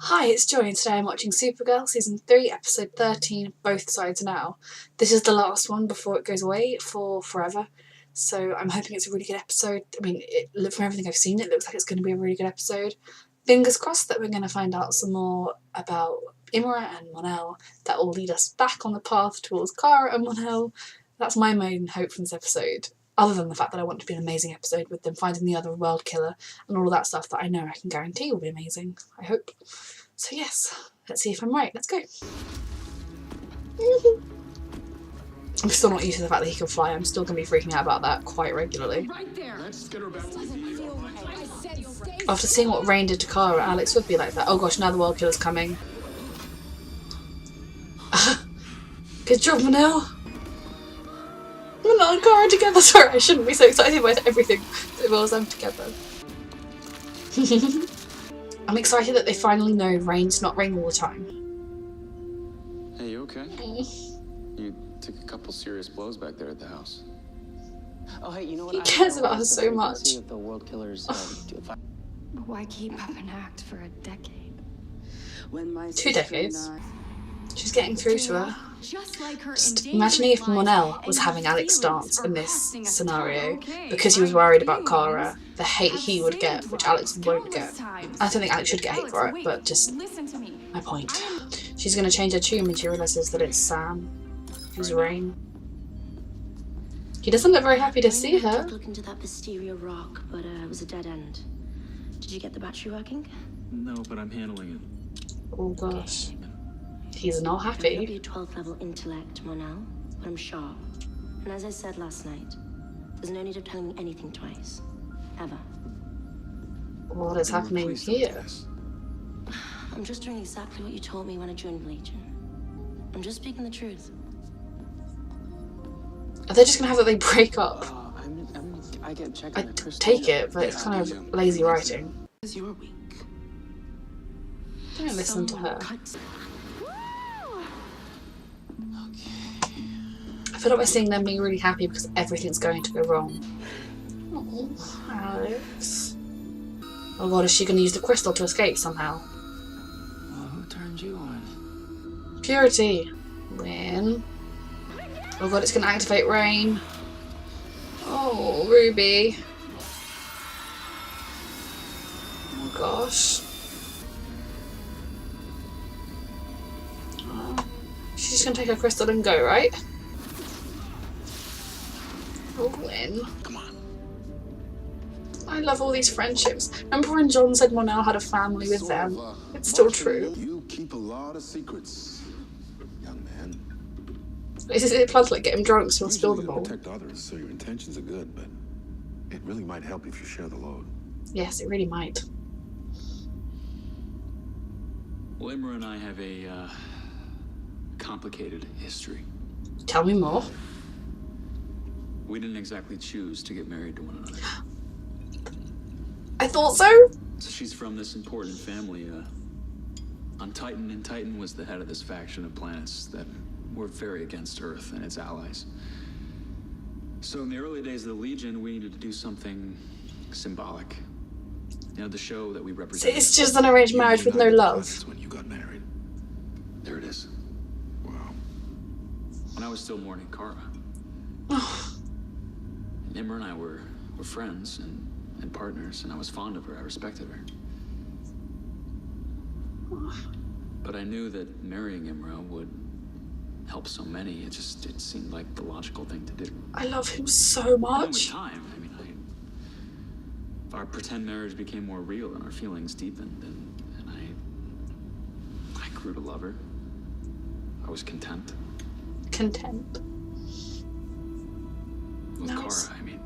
Hi, it's Joy and today I'm watching Supergirl Season 3, Episode 13, Both Sides Now. This is the last one before it goes away for forever, so I'm hoping it's a really good episode. I mean, from everything I've seen, it looks like it's going to be a really good episode. Fingers crossed that we're going to find out some more about Imra and Mon-El that will lead us back on the path towards Kara and Mon-El. That's my main hope from this episode, other than the fact that I want it to be an amazing episode with them finding the other world killer and all of that stuff that I know I can guarantee will be amazing, I hope. So yes, let's see if I'm right. Let's go. I'm still not used to the fact that he can fly. I'm still going to be freaking out about that quite regularly. Right there. Let's get her back. After seeing what Rain did to Kara, Alex would be like that. Oh gosh, now the world killer's coming. Good job, Mon-El. Mon-El and Kara together. Sorry, I shouldn't be so excited about everything that involves them together. I'm excited that they finally know Rain's not Rain all the time. Hey, you okay? You took a couple serious blows back there at the house. Oh, hey, you know what? He cares about her so much. If the Worldkillers, Why keep up an act for a decade? 2 decades. She's getting through to her. Just like her Imagining if Mon-El was having Alex dance in this scenario because he was worried about Kara, the hate he would get, which Alex won't get. I don't think Alex should get hate for it, but just my point. She's going to change her tune when she realises that it's Sam who's Rain. He doesn't look very happy to see her. Look into that Wisteria rock, but it was a dead end. Did you get the battery working? No, but I'm handling it. Oh gosh. He's not I may not happy. be a 12th level intellect, Mon-El, but I'm sharp. And as I said last night, there's no need of telling me anything twice. Ever. What is happening here? I'm just doing exactly what you told me when I joined Legion. I'm just speaking the truth. Are they just going to have that they break up? I get checked I on the crystal. take it, but it's kind of lazy writing. You're weak. Don't listen to her. I feel like we're seeing them being really happy because everything's going to go wrong. Oh, Alex. Oh god, is she going to use the crystal to escape somehow? Well, who turned you on? Purity. Win. Oh god, it's going to activate Rain. Oh, Ruby. Oh gosh. Oh. She's just going to take her crystal and go, right? Oh, Win. Come on. I love all these friendships. Remember when John said Mon-El had a family with them? It's still true. You keep a lot of secrets, young man. Is it planned to like get him drunk so he'll spill Usually them to all? protect others, so your intentions are good, but it really might help if you share the load. Yes, it really might. Well, Imra and I have a complicated history. Tell me more. We didn't exactly choose to get married to one another. I thought so. So she's from this important family on Titan, and Titan was the head of this faction of planets that were very against Earth and its allies. So in the early days of the Legion, we needed to do something symbolic. You know, the show that we So represent. it's just an arranged marriage with no love. That's when you got married. There it is. Wow. When I was still mourning Kara. And Imra and I were friends and partners, and I was fond of her. I respected her. But I knew that marrying Imra would help so many. It seemed like the logical thing to do. I love him so And then with much. time, I mean, our pretend marriage became more real and our feelings deepened, and I grew to love her. I was content. Content. With Nice. Kara, I mean.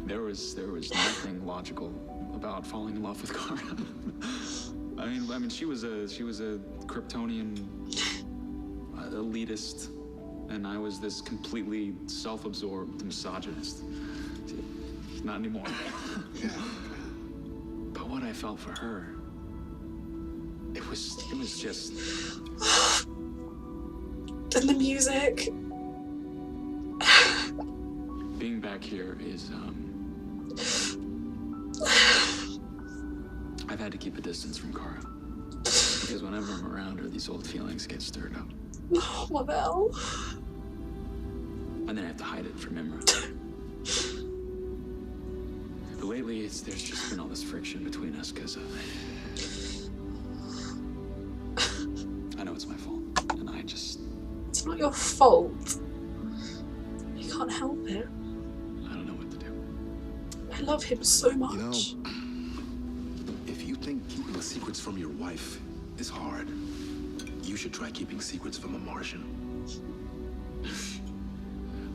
There was nothing logical about falling in love with Kara. I mean, she was a Kryptonian elitist, and I was this completely self-absorbed misogynist. Not anymore. But what I felt for her, it was just. And the music. Being back here is I've had to keep a distance from Kara. Because whenever I'm around her, these old feelings get stirred up. Oh, Mon-El. And then I have to hide it from Imra. But lately, there's just been all this friction between us, because I know it's my fault. And I just... It's not your fault. You can't help it. I don't know what to do. I love him so much. You know, if you think keeping secrets from your wife is hard, you should try keeping secrets from a Martian.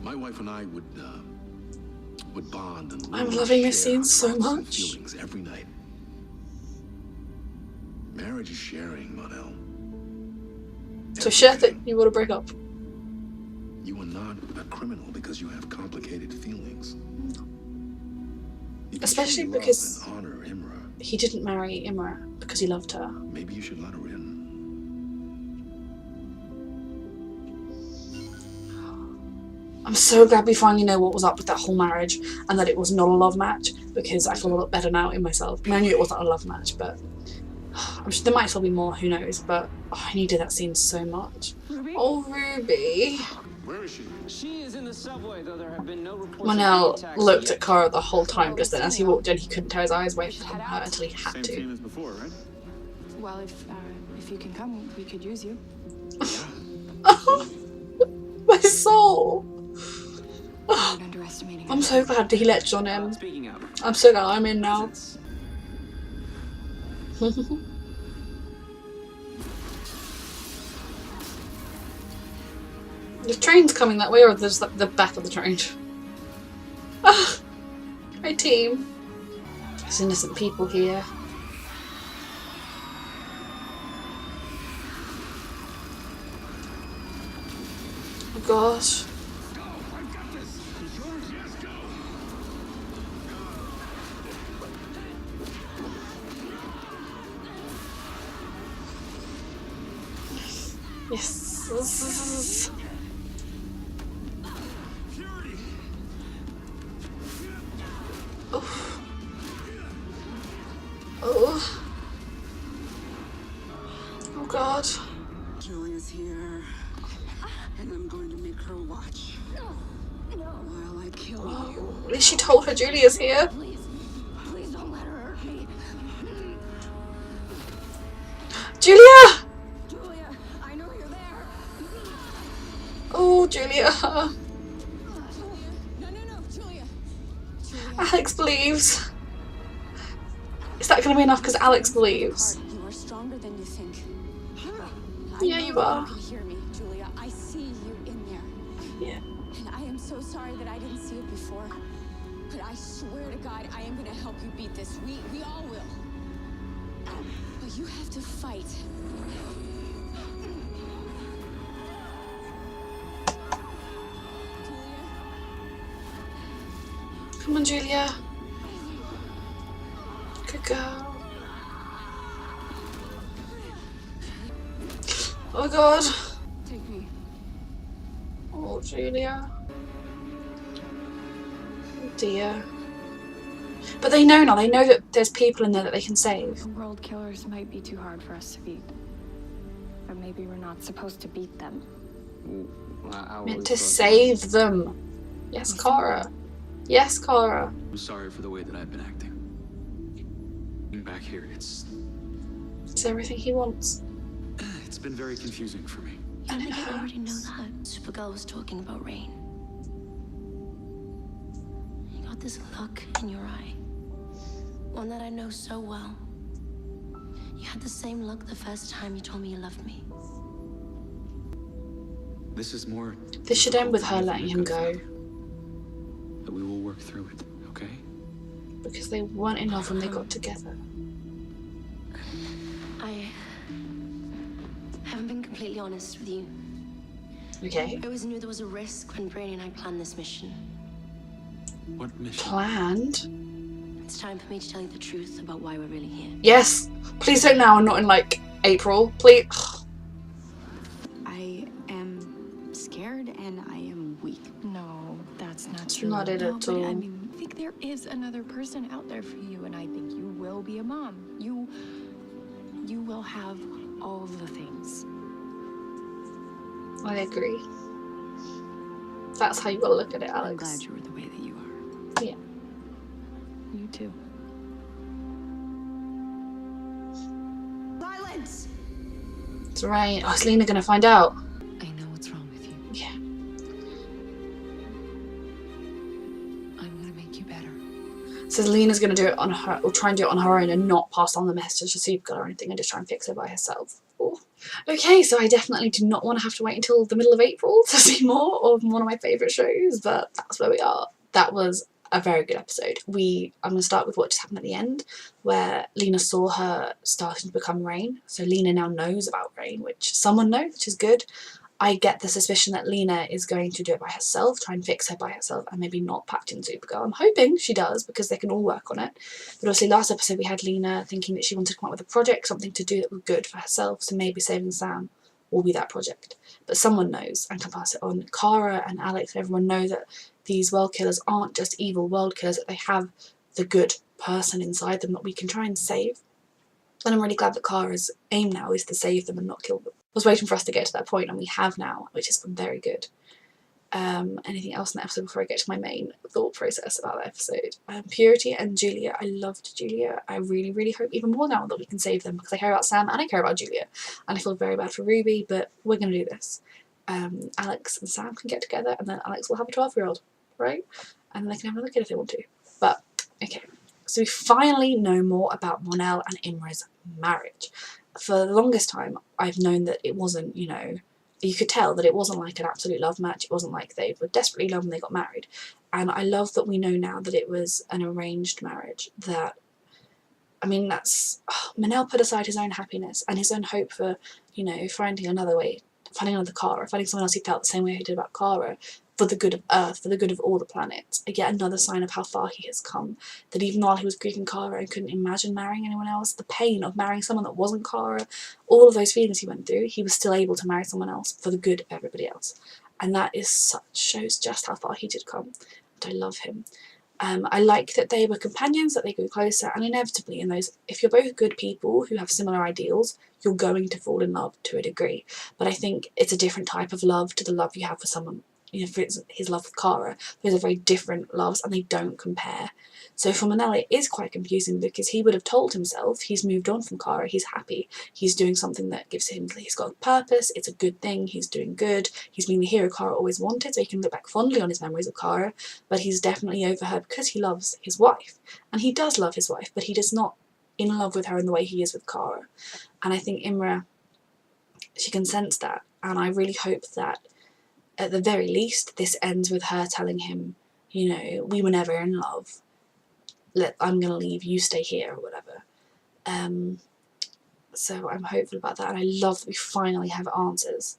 My wife and I would bond and I'm loving this share scene our so thoughts and much. feelings every night. Marriage is sharing, Mon-El. So share that you want to break up. You are not a criminal because you have complicated feelings. If you Especially truly love because and honor Imra, he didn't marry Imra because he loved her. maybe you should let her in. I'm so glad we finally know what was up with that whole marriage and that it was not a love match, because I feel a lot better now in myself. I mean, I knew it wasn't a love match, but I'm sure there might still be more, who knows, but I needed that scene so much. Ruby? Oh, Ruby. Where is she? She is in the subway, though there have been no reports of Mon-El any attacks looked yet. at Kara the whole time just then. As he walked in, he couldn't tear his eyes away from her until he had Same to. team as before, right? Well, if you can come, we could use you. Oh, my soul. You're not underestimating I'm it. so glad that he let John in. Speaking of, I'm so glad I'm in now. since The train's coming that way, or there's like the back of the train. Ah, my team. There's innocent people here. Oh gosh. Yes. Oh. Oh. Oh God. Julia's here, and I'm going to make her watch while I kill you. At least she told her Julia's here. Please don't let her hurt me. Julia! Julia, I know you're there. Oh, Julia. No, Julia. Alex believes. Is that going to be enough because Alex believes? You are stronger than you think. Yeah, you are. You can hear me, Julia. I see you in there. Yeah. And I am so sorry that I didn't see it before. But I swear to God, I am going to help you beat this. We all will. But you have to fight. Julia? Come on, Julia. Good girl. Oh God. Take me. Oh, Julia. Oh dear. But they know now. They know that there's people in there that they can save. The Worldkillers might be too hard for us to beat. But maybe we're not supposed to beat them. Meant to save them. Yes, Kara. Yes, Kara. I'm sorry for the way that I've been acting. Back here, it's everything he wants. It's been very confusing for me. And I it think you already know hurts. that. Supergirl was talking about Rain. You got this look in your eye. One that I know so well. You had the same look the first time you told me you loved me. This is more. This should end with her letting him go. But we will work through it, okay? Because they weren't in love when they got together. I haven't been completely honest with you. Okay. I always knew there was a risk when Brainy and I planned this mission. What mission? Planned? It's time for me to tell you the truth about why we're really here. Yes. Please don't now and not in like April. Please. I am scared and I am weak. No, that's not It's true. not it No, at but all. I mean, I think there is another person out there for you, and I think you will will be a mom. You will have all the things. I agree. That's how you gotta look at it, Alex. I'm glad you were the way that you are. Yeah. You too. Silence! It's right. Oh, is Lena gonna find out? I know what's wrong with you. Yeah. I'm gonna make you better. So Lena's gonna do it on her, or try and do it on her own and not pass on the message to Supergirl or anything and just try and fix it by herself. Ooh. Okay, so I definitely do not want to have to wait until the middle of April to see more of one of my favourite shows, but that's where we are. That was a very good episode. I'm going to start with what just happened at the end, where Lena saw her starting to become Rain. So Lena now knows about Rain, which someone knows, which is good. I get the suspicion that Lena is going to do it by herself, try and fix her by herself, and maybe not pact in Supergirl. I'm hoping she does, because they can all work on it. But obviously last episode we had Lena thinking that she wanted to come up with a project, something to do that was good for herself, so maybe saving Sam will be that project. But someone knows and can pass it on. Kara and Alex and everyone know that these Worldkillers aren't just evil Worldkillers, that they have the good person inside them that we can try and save. And I'm really glad that Kara's aim now is to save them and not kill them. I was waiting for us to get to that point, and we have now, which is very good. Anything else in the episode before I get to my main thought process about the episode? Purity and Julia. I loved Julia. I really, really hope even more now that we can save them, because I care about Sam and I care about Julia. And I feel very bad for Ruby, but we're going to do this. Alex and Sam can get together, and then Alex will have a 12-year-old, right? And then they can have another kid if they want to. But, okay. So we finally know more about Mon-El and Imra's marriage. For the longest time, I've known that it wasn't, you know, you could tell that it wasn't like an absolute love match. It wasn't like they were desperately in love when they got married. And I love that we know now that it was an arranged marriage. That, I mean, that's, Mon-El put aside his own happiness and his own hope for, you know, finding another way, finding another Kara, finding someone else he felt the same way he did about Kara, for the good of Earth, for the good of all the planets. Yet another sign of how far he has come. That even while he was grieving Kara and couldn't imagine marrying anyone else, the pain of marrying someone that wasn't Kara, all of those feelings he went through, he was still able to marry someone else for the good of everybody else. And that is shows just how far he did come. And I love him. I like that they were companions, that they grew closer, and inevitably in those, if you're both good people who have similar ideals, you're going to fall in love to a degree. But I think it's a different type of love to the love you have for someone. You know, for his love with Kara, those are very different loves and they don't compare. So for Mon-El it is quite confusing, because he would have told himself he's moved on from Kara, he's happy, he's doing something that gives him, he's got a purpose, it's a good thing, he's doing good, he's being the hero Kara always wanted, so he can look back fondly on his memories of Kara, but he's definitely over her because he loves his wife. And he does love his wife, but he does not in love with her in the way he is with Kara. And I think Imra, she can sense that, and I really hope that at the very least, this ends with her telling him, you know, we were never in love. I'm going to leave, you stay here, or whatever. So I'm hopeful about that, and I love that we finally have answers.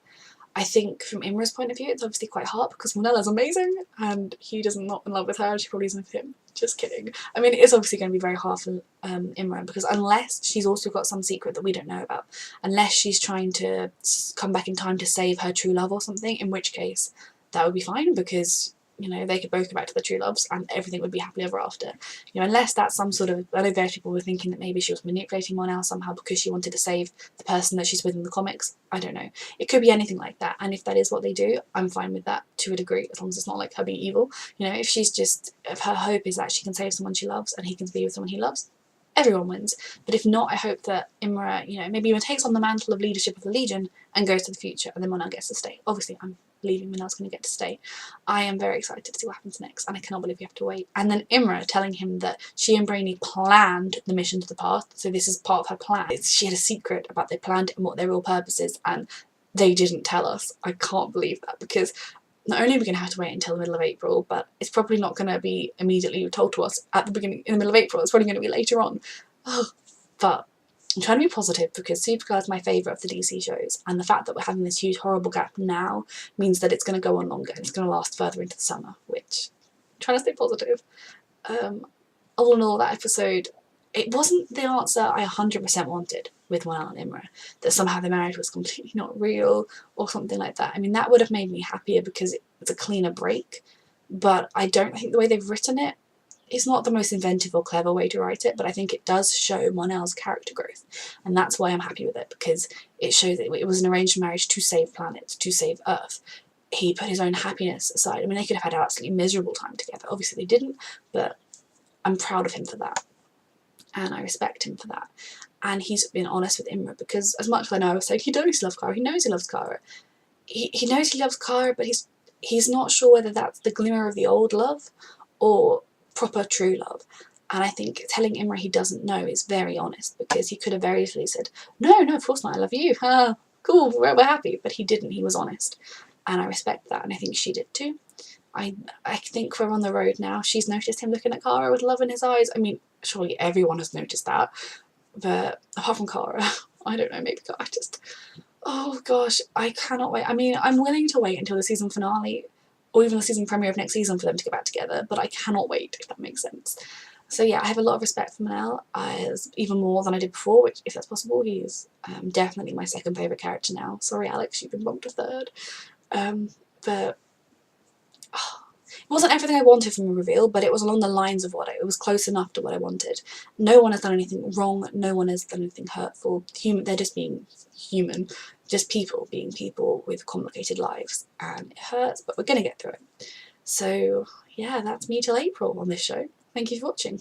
I think from Imra's point of view, it's obviously quite hard, because Mon-El is amazing, and he does not in love with her, and she probably isn't with him. Just kidding. I mean, it is obviously going to be very hard for Imra, because unless she's also got some secret that we don't know about, unless she's trying to come back in time to save her true love or something, in which case that would be fine, because, you know, they could both go back to their true loves and everything would be happily ever after. You know, unless that's some sort of, I know various people were thinking that maybe she was manipulating Mon-El somehow because she wanted to save the person that she's with in the comics. I don't know. It could be anything like that, and if that is what they do, I'm fine with that to a degree, as long as it's not like her being evil. You know, if she's just, if her hope is that she can save someone she loves and he can be with someone he loves, everyone wins. But if not, I hope that Imra, you know, maybe even takes on the mantle of leadership of the Legion and goes to the future, and then Mon-El gets to stay. Obviously, I'm believing Mon-El's going to get to stay. I am very excited to see what happens next, and I cannot believe we have to wait. And then Imra telling him that she and Brainy planned the mission to the past, so this is part of her plan. She had a secret about they planned it and what their real purpose is, and they didn't tell us. I can't believe that, because not only are we going to have to wait until the middle of April, but it's probably not going to be immediately told to us at the beginning, in the middle of April. It's probably going to be later on. Oh, but I'm trying to be positive, because Supergirl is my favourite of the DC shows, and the fact that we're having this huge horrible gap now means that it's going to go on longer and it's going to last further into the summer, which I'm trying to stay positive. All in all, that episode, it wasn't the answer I 100% wanted with Mon-El and Imra, that somehow the marriage was completely not real or something like that. I mean, that would have made me happier because it's a cleaner break, but I don't think the way they've written it it's not the most inventive or clever way to write it, but I think it does show Mon-El's character growth, and that's why I'm happy with it, because it shows that it was an arranged marriage to save planets, to save Earth. He put his own happiness aside. I mean, they could have had an absolutely miserable time together. Obviously they didn't, but I'm proud of him for that, and I respect him for that. And he's been honest with Imra, because as much as I know I was saying he knows he loves Kara, he knows he loves Kara. He knows he loves Kara, but he's not sure whether that's the glimmer of the old love or proper true love. And I think telling Imra he doesn't know is very honest, because he could have very easily said, no, of course not, I love you, cool, we're happy. But he didn't, he was honest. And I respect that, and I think she did too. I think we're on the road now. She's noticed him looking at Kara with love in his eyes. I mean, surely everyone has noticed that. But apart from Kara, I don't know, maybe Kara just... Oh gosh, I cannot wait. I mean, I'm willing to wait until the season finale, or even the season premiere of next season for them to get back together, but I cannot wait, if that makes sense. So yeah, I have a lot of respect for Mon-El, even more than I did before, which, if that's possible, he's definitely my second favourite character now. Sorry Alex, you've been bumped to third. But it wasn't everything I wanted from a reveal, but it was along the lines of it was close enough to what I wanted. No one has done anything wrong, no one has done anything hurtful. They're just being human, just people being people with complicated lives, and it hurts, but we're going to get through it. So yeah, that's me till April on this show. Thank you for watching.